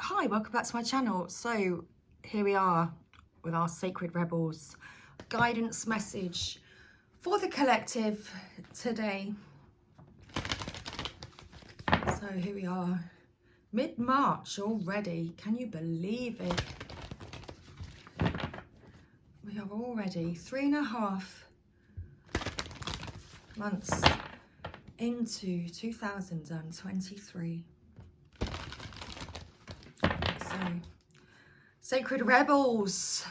Hi, welcome back to my channel. So here we are with our Sacred Rebels guidance message for the collective today. So here we are, mid-March already. Can you believe it? We are already 3.5 months into 2023. Sacred Rebels,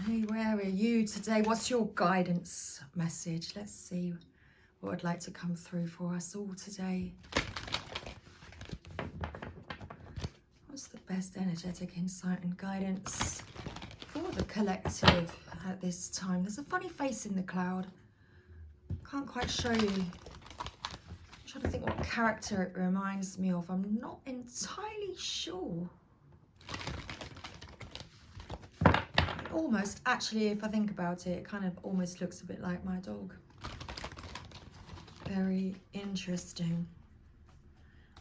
hey, where are you today? What's your guidance message? Let's see what I'd like to come through for us all today. What's the best energetic insight and guidance for the collective at this time? There's a funny face in the cloud. Can't quite show you. I'm trying to think what character it reminds me of. I'm not entirely sure. Almost, actually, if I think about it, it kind of almost looks a bit like my dog. Very interesting.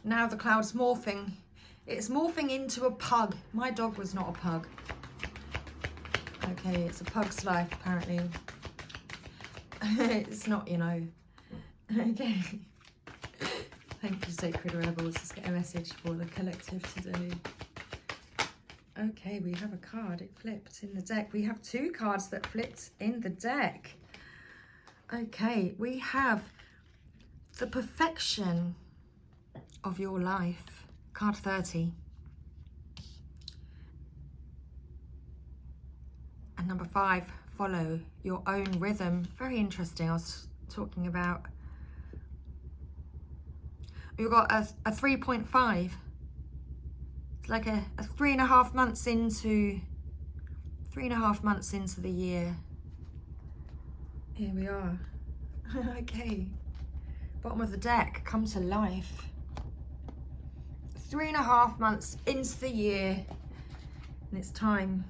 Now the cloud's morphing. It's morphing into a pug. My dog was not a pug. Okay, it's a pug's life, apparently. It's not, you know. Okay. Thank you, Sacred Rebels. Let's get a message for the collective today. Okay, we have a card. It flipped in the deck. We have two cards that flipped in the deck. Okay, we have the perfection of your life. Card 30. And number 5, follow your own rhythm. Very interesting. I was talking about... We've got a 3.5. It's like a 3.5 months into 3.5 months into the year. Here we are. Okay. Bottom of the deck, come to life. 3.5 months into the year, and it's time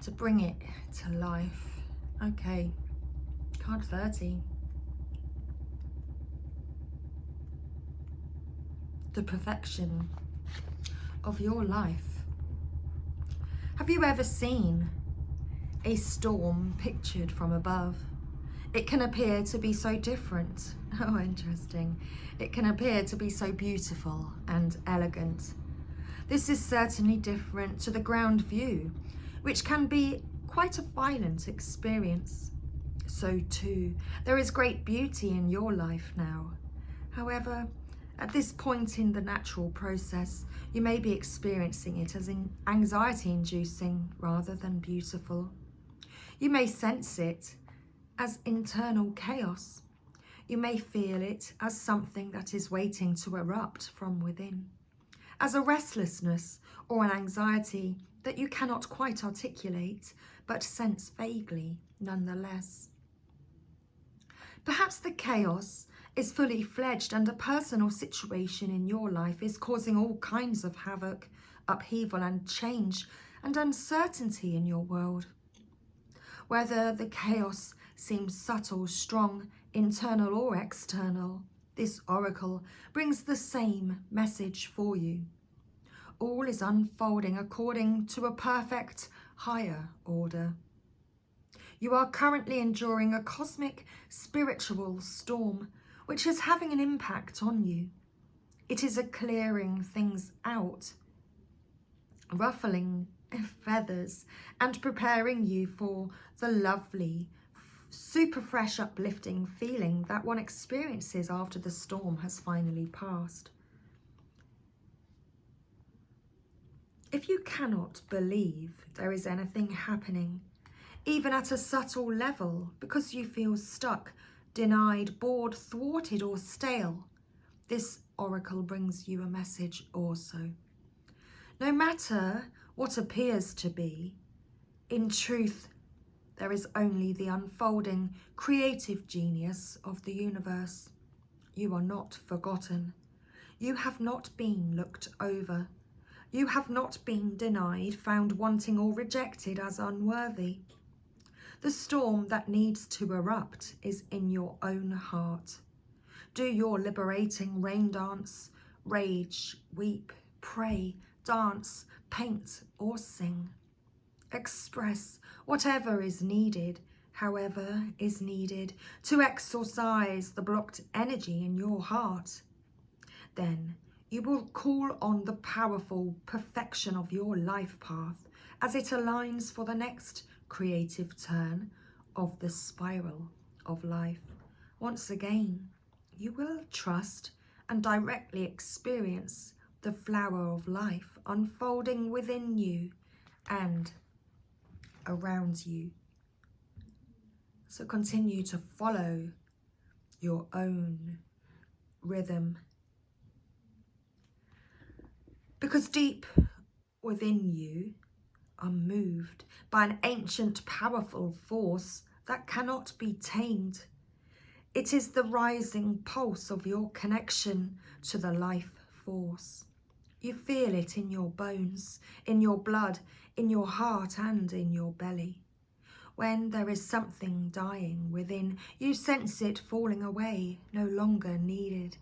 to bring it to life. Okay. Card 30. The perfection of your life. Have you ever seen a storm pictured from above? It can appear to be so different. Oh, interesting. It can appear to be so beautiful and elegant. This is certainly different to the ground view, which can be quite a violent experience. So too, there is great beauty in your life now. However, at this point in the natural process, you may be experiencing it as anxiety-inducing rather than beautiful. You may sense it as internal chaos. You may feel it as something that is waiting to erupt from within, as a restlessness or an anxiety that you cannot quite articulate, but sense vaguely nonetheless. Perhaps the chaos is fully fledged and a personal situation in your life is causing all kinds of havoc, upheaval and change and uncertainty in your world. Whether the chaos seems subtle, strong, internal or external, this oracle brings the same message for you. All is unfolding according to a perfect higher order. You are currently enduring a cosmic spiritual storm which is having an impact on you. It is a clearing things out, ruffling feathers and preparing you for the lovely, super fresh, uplifting feeling that one experiences after the storm has finally passed. If you cannot believe there is anything happening, even at a subtle level, because you feel stuck, denied, bored, thwarted or stale, this oracle brings you a message also. No matter what appears to be, in truth, there is only the unfolding creative genius of the universe. You are not forgotten. You have not been looked over. You have not been denied, found wanting or rejected as unworthy. The storm that needs to erupt is in your own heart. Do your liberating rain dance rage, weep, pray, dance, paint or sing. Express whatever is needed, however is needed, to exorcise the blocked energy in your heart. Then you will call on the powerful perfection of your life path as it aligns for the next creative turn of the spiral of life. Once again, you will trust and directly experience the flower of life unfolding within you and around you. So continue to follow your own rhythm, because deep within you are moved by an ancient, powerful force that cannot be tamed. It is the rising pulse of your connection to the life force. You feel it in your bones, in your blood, in your heart and in your belly. When there is something dying within, you sense it falling away, no longer needed.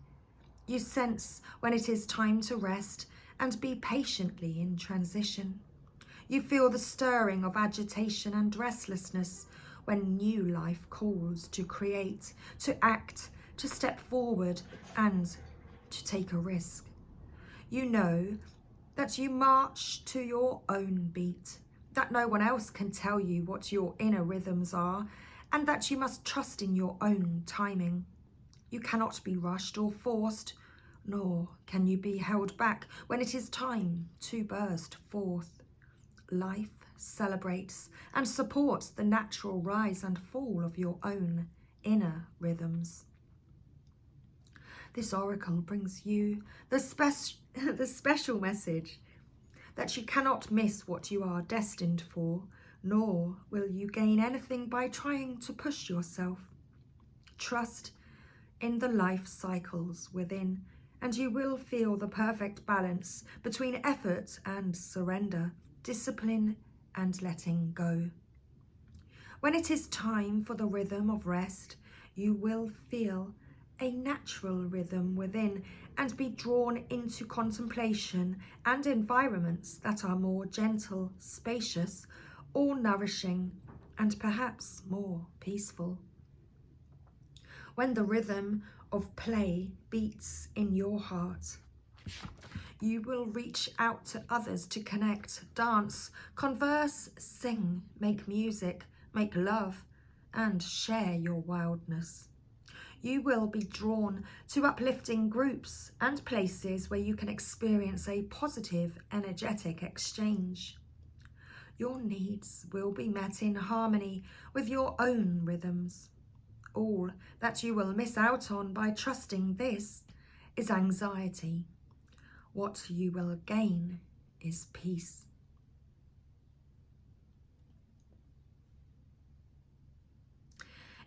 You sense when it is time to rest and be patiently in transition. You feel the stirring of agitation and restlessness when new life calls to create, to act, to step forward and to take a risk. You know that you march to your own beat, that no one else can tell you what your inner rhythms are, and that you must trust in your own timing. You cannot be rushed or forced, nor can you be held back when it is time to burst forth. Life celebrates and supports the natural rise and fall of your own inner rhythms. This oracle brings you the special message that you cannot miss what you are destined for, nor will you gain anything by trying to push yourself. Trust in the life cycles within, and you will feel the perfect balance between effort and surrender, discipline and letting go. When it is time for the rhythm of rest, you will feel a natural rhythm within and be drawn into contemplation and environments that are more gentle, spacious, or nourishing, and perhaps more peaceful. When the rhythm of play beats in your heart, you will reach out to others to connect, dance, converse, sing, make music, make love, and share your wildness. You will be drawn to uplifting groups and places where you can experience a positive, energetic exchange. Your needs will be met in harmony with your own rhythms. All that you will miss out on by trusting this is anxiety. What you will gain is peace.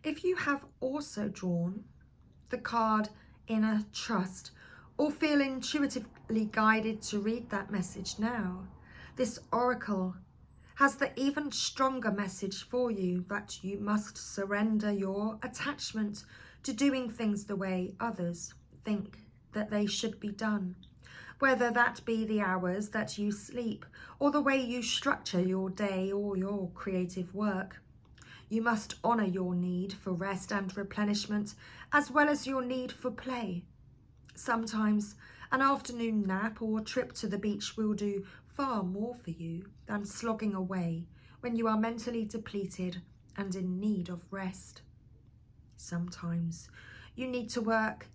If you have also drawn the card Inner Trust, or feel intuitively guided to read that message now, this oracle has the even stronger message for you that you must surrender your attachment to doing things the way others think that they should be done, whether that be the hours that you sleep or the way you structure your day or your creative work. You must honour your need for rest and replenishment, as well as your need for play. Sometimes an afternoon nap or trip to the beach will do far more for you than slogging away when you are mentally depleted and in need of rest. Sometimes you need to work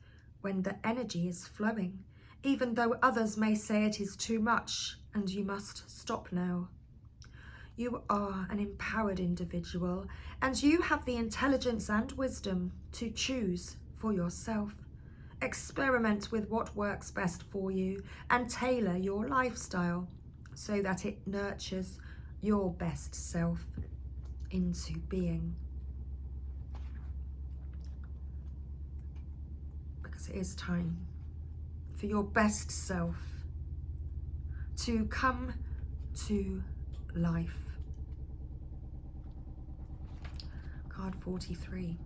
when the energy is flowing, even though others may say it is too much and you must stop now. You are an empowered individual, and you have the intelligence and wisdom to choose for yourself. Experiment with what works best for you and tailor your lifestyle so that it nurtures your best self into being. Because it is time for your best self to come to life. Card 43.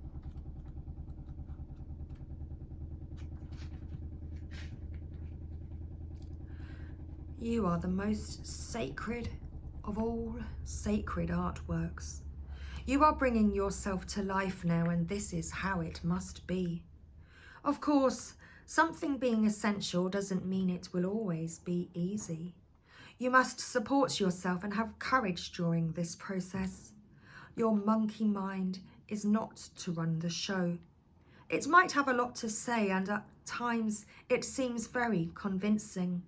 You are the most sacred of all sacred artworks. You are bringing yourself to life now, and this is how it must be. Of course, something being essential doesn't mean it will always be easy. You must support yourself and have courage during this process. Your monkey mind is not to run the show. It might have a lot to say, and at times it seems very convincing,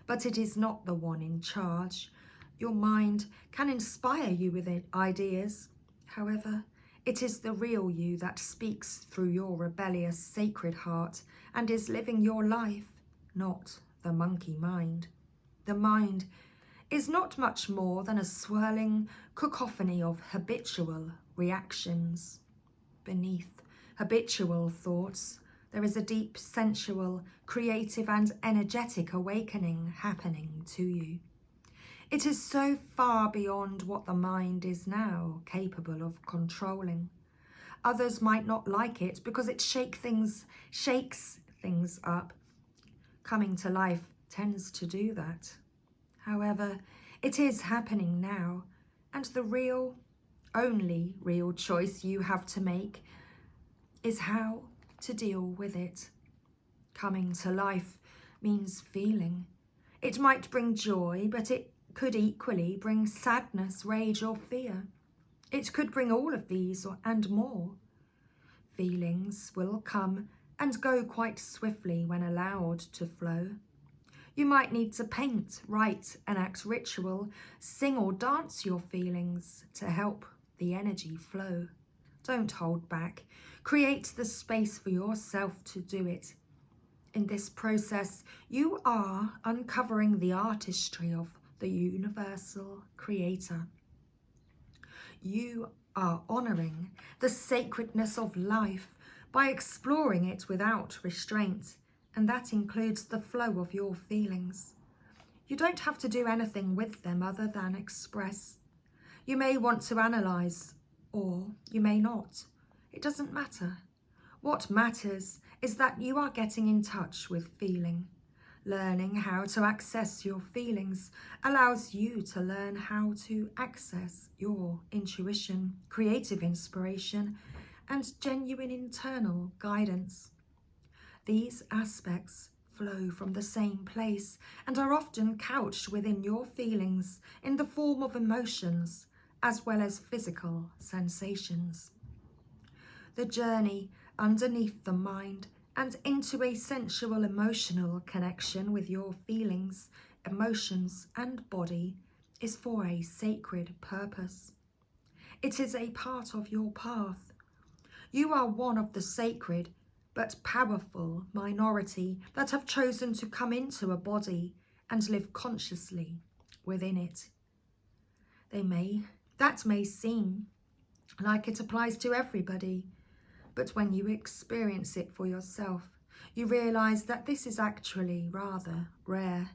but it is not the one in charge. Your mind can inspire you with ideas. However, it is the real you that speaks through your rebellious sacred heart and is living your life, not the monkey mind. The mind is not much more than a swirling cacophony of habitual reactions. Beneath habitual thoughts, there is a deep, sensual, creative and energetic awakening happening to you. It is so far beyond what the mind is now capable of controlling. Others might not like it because it shakes things up. Coming to life tends to do that. However, it is happening now, and the only real choice you have to make is how to deal with it. Coming to life means feeling. It might bring joy, but it could equally bring sadness, rage or fear. It could bring all of these and more. Feelings will come and go quite swiftly when allowed to flow. You might need to paint, write, enact ritual, sing or dance your feelings to help the energy flow. Don't hold back. Create the space for yourself to do it. In this process, you are uncovering the artistry of the universal creator. You are honouring the sacredness of life by exploring it without restraint, and that includes the flow of your feelings. You don't have to do anything with them other than express. You may want to analyse, or you may not. It doesn't matter. What matters is that you are getting in touch with feeling. Learning how to access your feelings allows you to learn how to access your intuition, creative inspiration, and genuine internal guidance. These aspects flow from the same place and are often couched within your feelings in the form of emotions as well as physical sensations. The journey underneath the mind and into a sensual emotional connection with your feelings, emotions and body is for a sacred purpose. It is a part of your path. You are one of the sacred but powerful minority that have chosen to come into a body and live consciously within it. That may seem like it applies to everybody, but when you experience it for yourself, you realise that this is actually rather rare.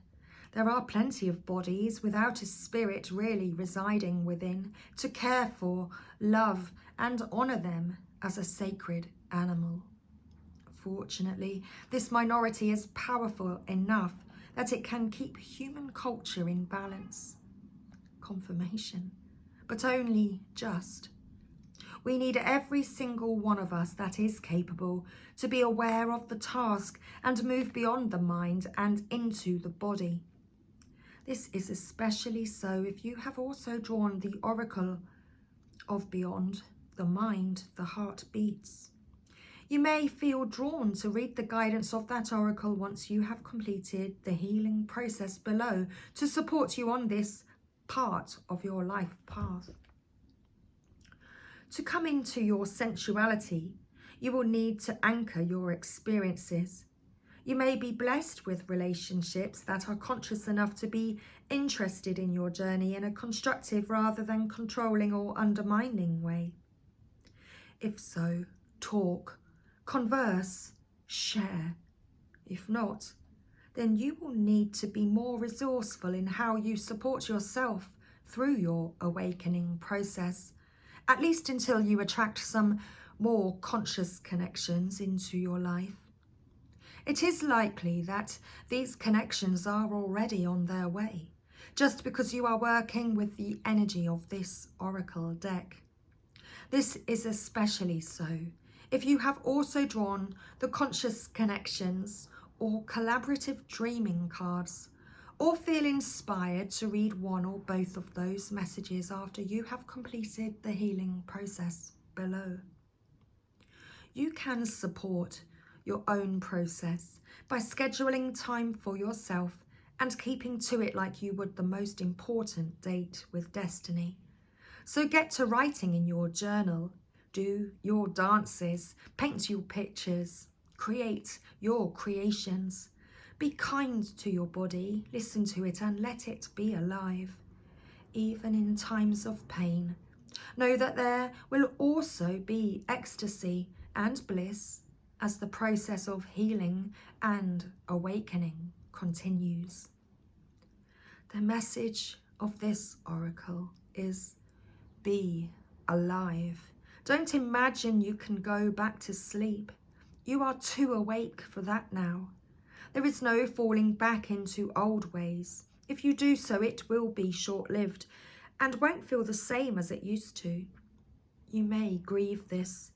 There are plenty of bodies without a spirit really residing within to care for, love and honour them as a sacred animal. Fortunately, this minority is powerful enough that it can keep human culture in balance. Confirmation, but only just. We need every single one of us that is capable to be aware of the task and move beyond the mind and into the body. This is especially so if you have also drawn the oracle of beyond the mind, the heart beats. You may feel drawn to read the guidance of that oracle once you have completed the healing process below to support you on this part of your life path. To come into your sensuality, you will need to anchor your experiences. You may be blessed with relationships that are conscious enough to be interested in your journey in a constructive rather than controlling or undermining way. If so, talk, converse, share. If not, then you will need to be more resourceful in how you support yourself through your awakening process, at least until you attract some more conscious connections into your life. It is likely that these connections are already on their way, just because you are working with the energy of this oracle deck. This is especially so if you have also drawn the conscious connections or collaborative dreaming cards, or feel inspired to read one or both of those messages after you have completed the healing process below. You can support your own process by scheduling time for yourself and keeping to it like you would the most important date with destiny. So get to writing in your journal, do your dances, paint your pictures, create your creations. Be kind to your body, listen to it and let it be alive. Even in times of pain, know that there will also be ecstasy and bliss as the process of healing and awakening continues. The message of this oracle is be alive. Don't imagine you can go back to sleep. You are too awake for that now. There is no falling back into old ways. If you do so, it will be short-lived and won't feel the same as it used to. You may grieve this.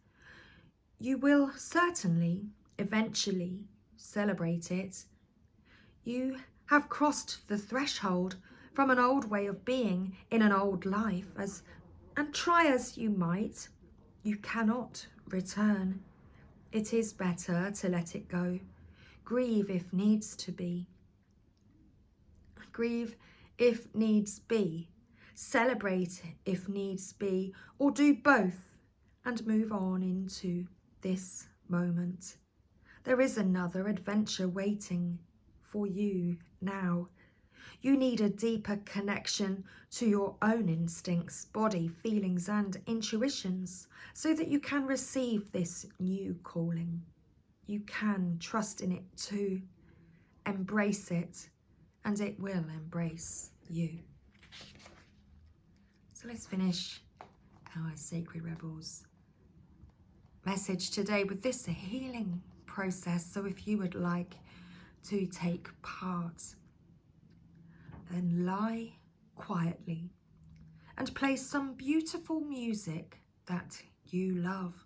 You will certainly, eventually, celebrate it. You have crossed the threshold from an old way of being in an old life, and try as you might, you cannot return. It is better to let it go. Grieve if needs to be. Grieve if needs be. Celebrate if needs be, or do both and move on into this moment. There is another adventure waiting for you now. You need a deeper connection to your own instincts, body, feelings and intuitions so that you can receive this new calling. You can trust in it too. Embrace it and it will embrace you. So let's finish our Sacred Rebels message today with this healing process. So if you would like to take part, then lie quietly and play some beautiful music that you love.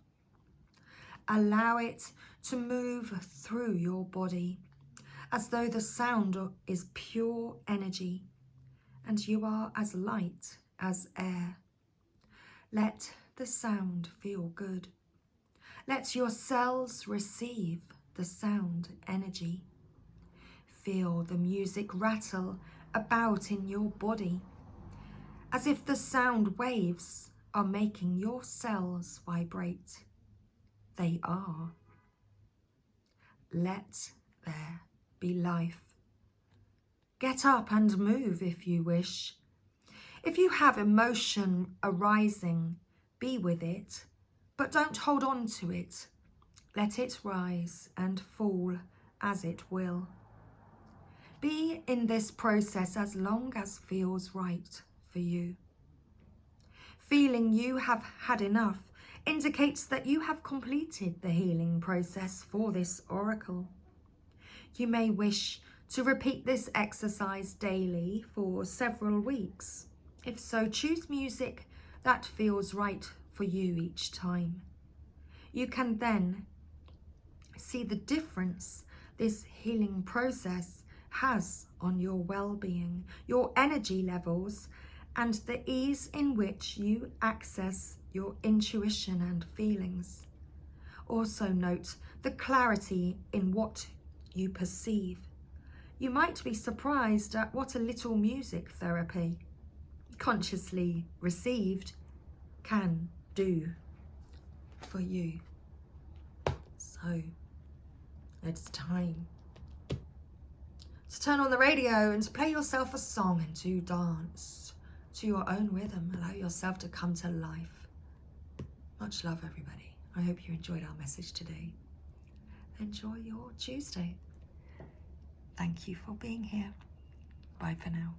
Allow it to move through your body as though the sound is pure energy and you are as light as air. Let the sound feel good. Let your cells receive the sound energy. Feel the music rattle about in your body as if the sound waves are making your cells vibrate. They are. Let there be life. Get up and move if you wish. If you have emotion arising, be with it, but don't hold on to it. Let it rise and fall as it will. Be in this process as long as feels right for you. Feeling you have had enough indicates that you have completed the healing process for this oracle. You may wish to repeat this exercise daily for several weeks. If so, choose music that feels right for you each time. You can then see the difference this healing process has on your well-being, your energy levels, and the ease in which you access your intuition and feelings. Also note the clarity in what you perceive. You might be surprised at what a little music therapy, consciously received, can do for you. So it's time to turn on the radio and to play yourself a song and to dance to your own rhythm. Allow yourself to come to life. Much love, everybody. I hope you enjoyed our message today. Enjoy your Tuesday. Thank you for being here. Bye for now.